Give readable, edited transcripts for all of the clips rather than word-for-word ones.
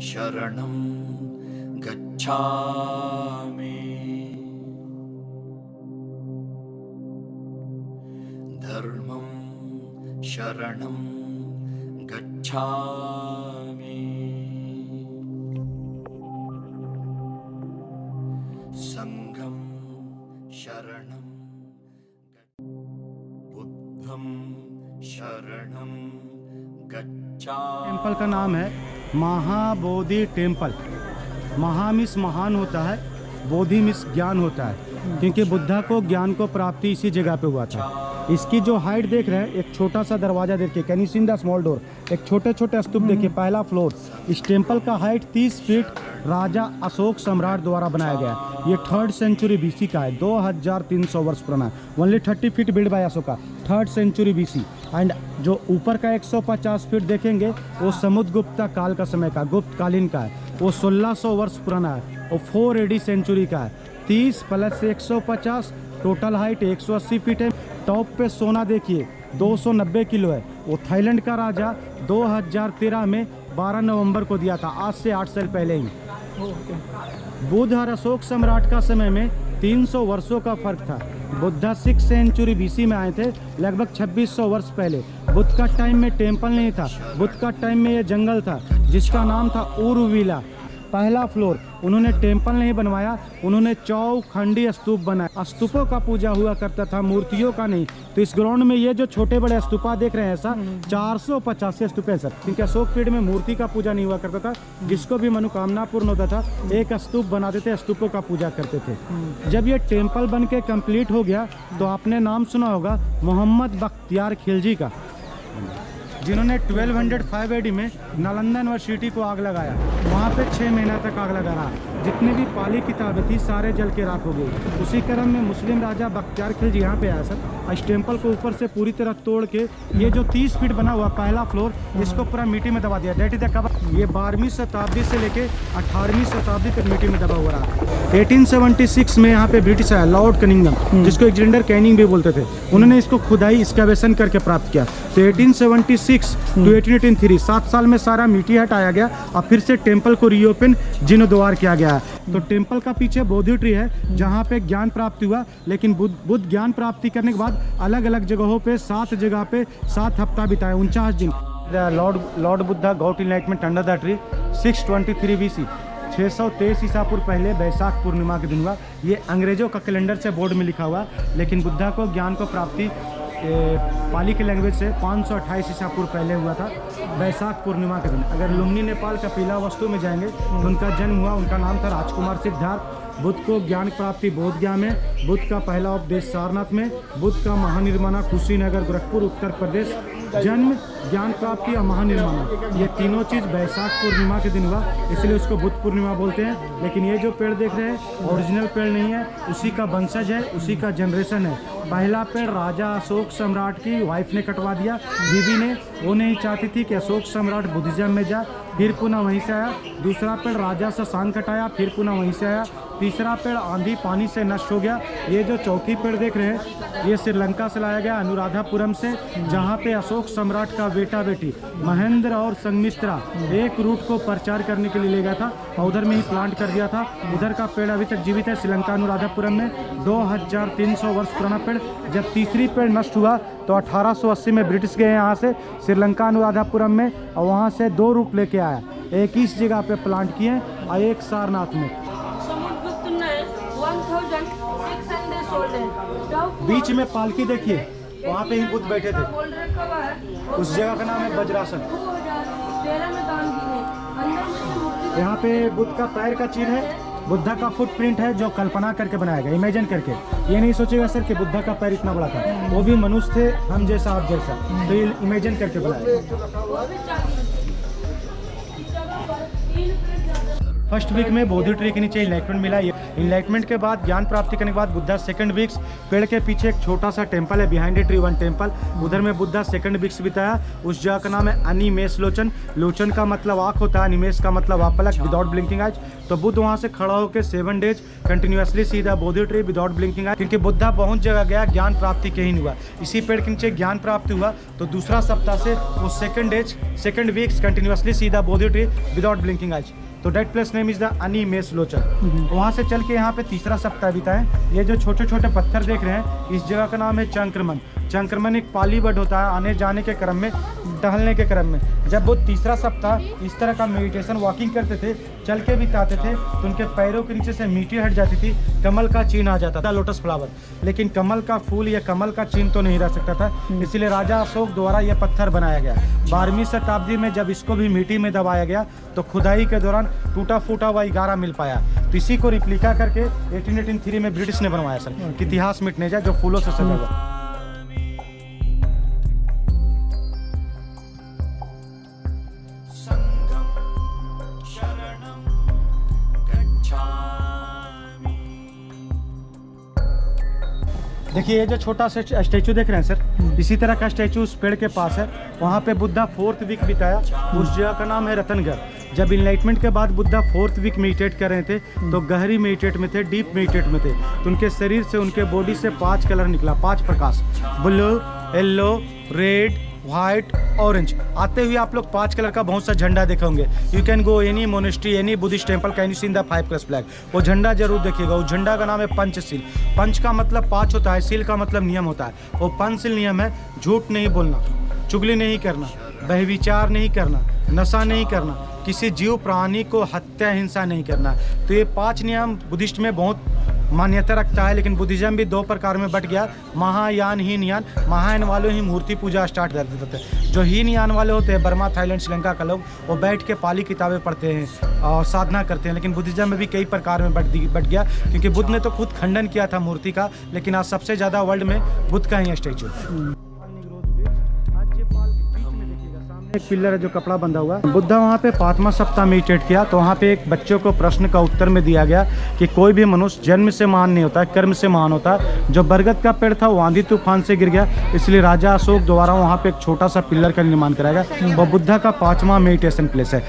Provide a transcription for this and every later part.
शरणं गच्छामि धर्मं शरणं गच्छामि संघं शरणं बुद्धं शरणं गच्छामि। टेम्पल का नाम है महाबोधि टेम्पल। महा मीन्स महान होता है, बोधि मीन्स ज्ञान होता है, क्योंकि बुद्धा को ज्ञान को प्राप्ति इसी जगह पे हुआ था। इसकी जो हाइट देख रहे हैं, एक छोटा सा दरवाजा देखिए, can you see the small door, एक छोटे छोटे स्तूप देखिए, पहला फ्लोर। इस टेम्पल का हाइट 30 फीट राजा अशोक सम्राट द्वारा बनाया गया। ये 3rd सेंचुरी BC का है, 2300 वर्ष पुराना। Only 30 feet built by Ashoka, 3rd century BC। And जो ऊपर का 150 फीट देखेंगे वो समुद्रगुप्ता काल का समय का, गुप्त कालीन का है, वो 1600 वर्ष पुराना है। वो 4 AD सेंचुरी का है। 30 + 150 टोटल हाइट 180 फीट है। टॉप पे सोना देखिए 290 किलो है। वो थाईलैंड का राजा 2013 में 12 नवंबर को दिया था, आज से 8 साल पहले ही। बुद्ध और अशोक सम्राट का समय में 300 वर्षों का फर्क था। बुद्धा 6 सेंचुरी BC में आए थे, लगभग 2600 वर्ष पहले। बुद्ध का टाइम में टेम्पल नहीं था, बुद्ध का टाइम में ये जंगल था जिसका नाम था उरुविला। पहला फ्लोर उन्होंने टेम्पल नहीं बनवाया, उन्होंने चौखंडी स्तूप बनाया। स्तूपों का पूजा हुआ करता था, मूर्तियों का नहीं। तो इस ग्राउंड में ये जो छोटे बड़े स्तूपा देख रहे हैं, ऐसा 485 स्तूप है सर, क्योंकि अशोक पीढ़ में मूर्ति का पूजा नहीं हुआ करता था। जिसको भी मनोकामना पूर्ण होता था, एक स्तूप बनाते थे, स्तूपों का पूजा करते थे। जब ये टेम्पल बन के कम्प्लीट हो गया तो आपने नाम सुना होगा मोहम्मद बख्तियार खिलजी का, जिन्होंने 1205 AD में नालंदा यूनिवर्सिटी को आग लगाया। वहाँ पे 6 महीना तक आग लगा रहा। जितनी भी पाली किताबें थी सारे जल के राख हो गई। उसी क्रम में मुस्लिम राजा बख्तियार खिलजी यहाँ पे आया सर। इस टेम्पल को ऊपर से पूरी तरह तोड़ के ये जो 30 फीट बना हुआ पहला फ्लोर, इसको पूरा मिट्टी में दबा दिया। Date is the cover. ये 12वीं शताब्दी से लेके 18वीं शताब्दी तक मिट्टी में दबा हुआ रहा। 1876 में यहाँ पे ब्रिटिश आया, लॉर्ड कनिंगम, जिसको एलेक्जेंडर कैनिंग भी बोलते थे। उन्होंने इसको खुदाई एक्सकवेशन करके प्राप्त किया। तो 1876 टू 1883 7 साल में सारा मिट्टी हटाया गया और फिर से टेम्पल को रीओपन जीर्णोद्वार किया गया। तो टेम्पल का पीछे बोधि ट्री है जहाँ पे ज्ञान प्राप्ति हुआ। लेकिन बुद्ध ज्ञान प्राप्ति करने के बाद अलग अलग जगहों पे 7 जगह पे 7 हफ्ता बिताए, 49 दिन। Lord Buddha got enlightenment under the tree 623 BC, 623 ईसा पूर्व पहले बैसाख पूर्णिमा के दिन हुआ। ये अंग्रेजों का कैलेंडर से बोर्ड में लिखा हुआ, लेकिन बुद्धा को ज्ञान को प्राप्ति पाली के लैंग्वेज से 528 ईसा पूर्व पहले हुआ था, बैसाख पूर्णिमा के दिन। अगर लुम्बिनी नेपाल का पीला वस्तु में जाएंगे तो उनका जन्म हुआ, उनका नाम था राजकुमार सिद्धार्थ। बुद्ध को ज्ञान प्राप्ति बोधगया में, बुद्ध का पहला उपदेश सारनाथ में, बुद्ध का महानिर्माणा कुशीनगर गोरखपुर उत्तर प्रदेश। जन्म, ज्ञान प्राप्ति और महानिर्माणा, ये तीनों चीज़ बैसाख पूर्णिमा के दिन हुआ, इसलिए उसको बुद्ध पूर्णिमा बोलते हैं। लेकिन ये जो पेड़ देख रहे हैं ओरिजिनल पेड़ नहीं है, उसी का वंशज है, उसी का जनरेशन है। पहला पेड़ राजा अशोक सम्राट की वाइफ ने कटवा दिया, बीबी ने। वो नहीं चाहती थी कि अशोक सम्राट बुद्धिज्म में जाए, फिर पुनः वहीं से आया। दूसरा पेड़ राजा शशांक कटाया, फिर पुनः वहीं से आया। तीसरा पेड़ आंधी पानी से नष्ट हो गया। ये जो चौथी पेड़ देख रहे हैं, ये श्रीलंका से लाया गया, अनुराधापुरम से, जहाँ पे अशोक सम्राट का बेटा बेटी महेंद्र और संघमित्रा एक रूट को प्रचार करने के लिए ले गया था और उधर में ही प्लांट कर दिया था। उधर का पेड़ अभी तक जीवित है, श्रीलंका अनुराधापुरम में, 2300 वर्ष पुराना पेड़। जब तीसरी पेड़ नष्ट हुआ तो 1880 में ब्रिटिश गए यहाँ से श्रीलंका अनुराधापुरम में, और वहाँ से 2 रूट लेके आया। एक इस जगह पे प्लांट किए और एक सारनाथ में। बीच में पालकी देखिए, वहाँ पे ही बुद्ध बैठे थे। उस जगह का नाम है वज्रासन। यहाँ पे बुद्ध का पैर का चिन्ह है, बुद्धा का फुटप्रिंट है, जो कल्पना करके बनाया गया, इमेजिन करके। ये नहीं सोचेगा सर कि बुद्धा का पैर इतना बड़ा था, वो भी मनुष्य थे, हम जैसा आप जैसा, तो ये इमेजिन करके बनाया। फर्स्ट वीक में बोधि ट्री के नीचे इलेक्ट्रॉन मिला। ये इनलाइटमेंट के बाद, ज्ञान प्राप्ति करने के बाद बुद्धा सेकंड वीक्स, पेड़ के पीछे एक छोटा सा टेम्पल है, behind a tree one temple, उधर में बुद्धा सेकंड वीक्स बिताया। उस जगह का नाम है अनिमेष लोचन। लोचन का मतलब आँख होता है, अनिमेष का मतलब आपलक, विदाउट ब्लिंकिंग आइज। तो बुद्ध वहाँ से खड़ा होकर 7 डेज कंटिन्यूसली सीधा Bodhi tree without blinking eyes, क्योंकि बुद्धा बहुत जगह गया, ज्ञान प्राप्ति कहीं नहीं हुआ। इसी पेड़ के नीचे ज्ञान प्राप्ति हुआ, तो दूसरा सप्ताह से वो सेकंड वीक्स कंटिन्यूसली सीधा Bodhi tree without blinking eyes. तो that place name is the Animesh Lochan. वहाँ से चल के यहाँ पे तीसरा सप्ताह बिताएं। ये जो छोटे छोटे पत्थर देख रहे हैं, इस जगह का नाम है चंक्रमन। चंक्रमन एक पाली वर्ड होता है, आने जाने के क्रम में, टहलने के क्रम में। जब वो तीसरा सप्ताह इस तरह का मेडिटेशन वॉकिंग करते थे, चल के बिताते थे, तो उनके पैरों के नीचे से मिट्टी हट जाती थी, कमल का चिन्ह आ जाता था, लोटस फ्लावर। लेकिन कमल का फूल या कमल का चिन्ह तो नहीं रह सकता था, इसीलिए राजा अशोक द्वारा यह पत्थर बनाया गया। 12वीं शताब्दी में जब इसको भी मिट्टी में दबाया गया, तो खुदाई के दौरान टूटा फूटा हुआ 11 मिल पाया। तो इसी को रिप्लिका करके 1883 में ब्रिटिश ने बनवाया सर, कि इतिहास मिटने जाए, जो फूलों से सजा हुआ। देखिए ये जो छोटा सा स्टैचू देख रहे हैं सर, इसी तरह का स्टैचू उस पेड़ के पास है। वहाँ पे बुद्धा 4th वीक बिताया। उस जगह का नाम है रतनगढ़। जब इनलाइटमेंट के बाद बुद्धा 4th वीक मेडिटेट कर रहे थे, तो गहरी मेडिटेट में थे, डीप मेडिटेट में थे। तो उनके शरीर से, उनके बॉडी से 5 कलर निकला, 5 प्रकाश, blue, yellow, red, white, orange. आते हुए आप लोग 5 कलर का बहुत सा झंडा देखे होंगे। You can go any monastery, any Buddhist temple, can you see the 5 colours flag. वो झंडा जरूर देखिएगा। उस झंडा का नाम है पंचशील। पंच का मतलब 5 होता है, सील का मतलब नियम होता है। वो पंचशील नियम है: झूठ नहीं बोलना, चुगली नहीं करना, बहविचार नहीं करना, नशा नहीं करना, किसी जीव प्राणी को हत्या हिंसा नहीं करना। तो ये 5 नियम बुद्धिस्ट में बहुत मान्यता रखता है। लेकिन बुद्धिज्म भी 2 प्रकार में बट गया, महायान, हीनयान। महायान वाले ही मूर्ति पूजा स्टार्ट कर देते थे। जो हीनयान वाले होते हैं, बर्मा, थाईलैंड, श्रीलंका का लोग, वो बैठ के पाली किताबें पढ़ते हैं और साधना करते हैं। लेकिन बुद्धिज्म में भी कई प्रकार में बट गया, क्योंकि बुद्ध ने तो खुद खंडन किया था मूर्ति का। लेकिन आज सबसे ज़्यादा वर्ल्ड में बुद्ध का ही स्टैचू। एक पिलर है जो कपड़ा बंधा हुआ। बुद्धा वहाँ पे 5वां सप्ताह मेडिटेट किया। तो वहाँ पे एक बच्चों को प्रश्न का उत्तर में दिया गया कि कोई भी मनुष्य जन्म से महान नहीं होता, कर्म से महान होता है। जो बरगद का पेड़ था वो आंधी तूफान से गिर गया, इसलिए राजा अशोक द्वारा वहाँ पे एक छोटा सा पिलर का निर्माण कराया गया। वो बुद्धा का 5वां मेडिटेशन प्लेस है।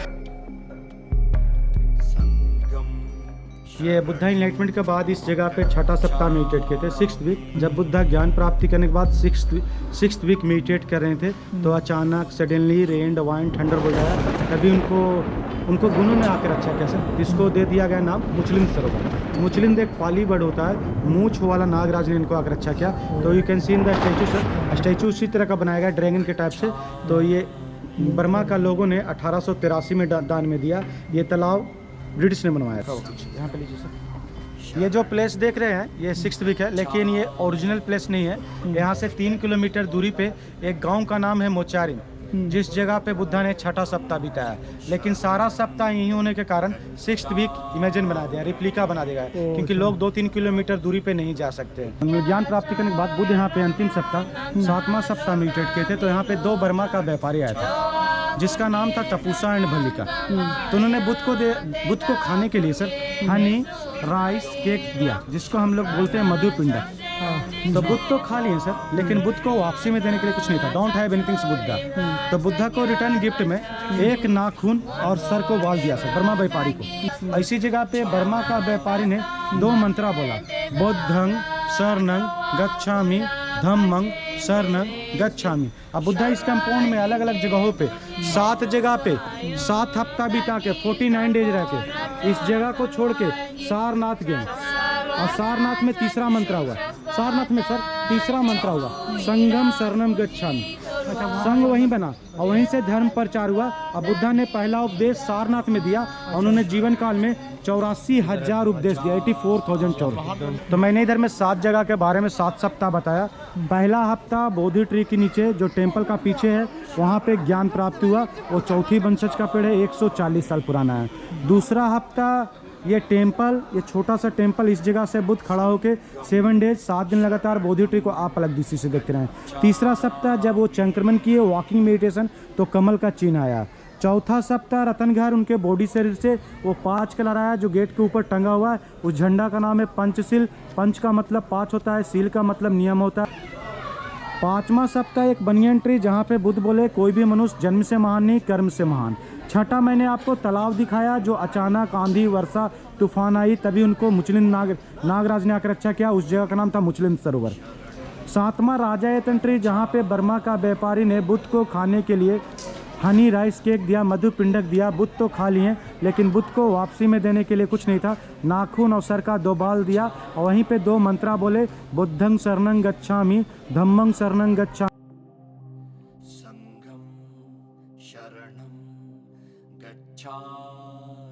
ये बुद्धा इनलाइटमेंट के बाद इस जगह पे 6ठा सप्ताह मेडिटेट किए थे, 6th वीक। जब बुद्धा ज्ञान प्राप्ति करने के बाद 6th वीक मेडिटेट कर रहे थे, तो अचानक सडनली रेन, डिवाइन थंडर हो गया। तभी उनको गुणों में आकर अच्छा कैसे, इसको दे दिया गया नाम मुचलिंद सरोवर। मुचलिंद एक पाली वर्ड होता है, मूछ वाला नागराज ने इनको आकर अच्छा किया। तो you can see in the statue sir, statue उसी तरह का बनाया गया ड्रैगन के टाइप से। तो ये बर्मा का लोगों ने 1883 में दान में दिया। ये तालाब ब्रिटिश ने बनवाया था। यहाँ पे लीजिए सर, ये जो प्लेस देख रहे हैं ये 6th वीक है, लेकिन ये ओरिजिनल प्लेस नहीं है। यहाँ से 3 किलोमीटर दूरी पे एक गांव का नाम है मोचारिन, जिस जगह पे बुद्धा ने 6ठा सप्ताह बिताया। लेकिन सारा सप्ताह यही होने के कारण 6th वीक इमेजिन बना दिया, रिप्लिका बना देगा, क्योंकि लोग 2-3 किलोमीटर दूरी पे नहीं जा सकते। ज्ञान प्राप्ति करने के बाद बुद्ध यहाँ पे अंतिम सप्ताह 7वां सप्ताह मेडिटेट किए थे। तो यहाँ पे 2 बर्मा का व्यापारी आया था, जिसका नाम था तपूसा एंड भल्लिका। तो उन्होंने बुद्ध को खाने के लिए सर हनी राइस केक दिया, जिसको हम लोग बोलते हैं मधु पिंडा। तो बुद्ध तो खा लिए सर, लेकिन बुद्ध को वापसी में देने के लिए कुछ नहीं था। Don't have anything Buddha. तो बुद्धा को रिटर्न गिफ्ट में एक नाखून और सर को वाल दिया सर, बर्मा व्यापारी को। ऐसी जगह पे बर्मा का व्यापारी ने 2 मंत्रा बोला, बुद्धं शरणं गच्छामि, धम्मं शरणं गच्छामि। अब बुद्धा इस कंपाउंड में अलग अलग जगहों पे 7 जगह पे 7 हफ्ता बिता के 49 डेज रह के इस जगह को छोड़ के सारनाथ गए। और सारनाथ में तीसरा मंत्र हुआ, सारनाथ में सर तीसरा मंत्र हुआ, संगम शरणम गच्छामि। संघ वहीं बना और वहीं से धर्म प्रचार हुआ। अब बुद्धा ने पहला उपदेश सारनाथ में दिया और उन्होंने जीवन काल में 84,000 उपदेश दिया, 84,000। तो मैंने इधर में 7 जगह के बारे में 7 सप्ताह बताया। पहला हफ्ता बोधि ट्री के नीचे जो टेम्पल का पीछे है, वहाँ पे ज्ञान प्राप्त हुआ। वो चौथी वंशज का पेड़ है, 140 साल पुराना है। दूसरा हफ्ता ये टेम्पल, ये छोटा सा टेम्पल, इस जगह से बुद्ध खड़ा होके 7 डेज 7 दिन लगातार बोधि ट्री को आप अलग दृष्टि से देखते रहे। तीसरा सप्ताह जब वो संक्रमण किए, वॉकिंग मेडिटेशन, तो कमल का चिन्ह आया। चौथा सप्ताह रतनघर उनके बॉडी शरीर से वो 5 कलर आया जो गेट के ऊपर टंगा हुआ है। उस झंडा का नाम है पंचशील। पंच का मतलब 5 होता है, सील का मतलब नियम होता है। 5वां सप्ताह एक बनियन ट्री जहाँ पे बुद्ध बोले कोई भी मनुष्य जन्म से महान नहीं कर्म से महान। 6ठा मैंने आपको तालाब दिखाया जो अचानक आंधी वर्षा तूफान आई तभी उनको मुचलिंद नागराज ने आकर रक्षा किया, उस जगह का नाम था मुचलिंद सरोवर। 7वां राजायतन ट्री जहाँ पे बर्मा का व्यापारी ने बुद्ध को खाने के लिए हनी राइस केक दिया, मधु पिंडक दिया। बुद्ध तो खा लिए लेकिन बुद्ध को वापसी में देने के लिए कुछ नहीं था। नाखून और सर का 2 बाल दिया और वहीं पे 2 मंत्रा बोले, बुद्धं शरणं गच्छामि धम्मं शरणं गच्छामि। संघं शरणं गच्छामि।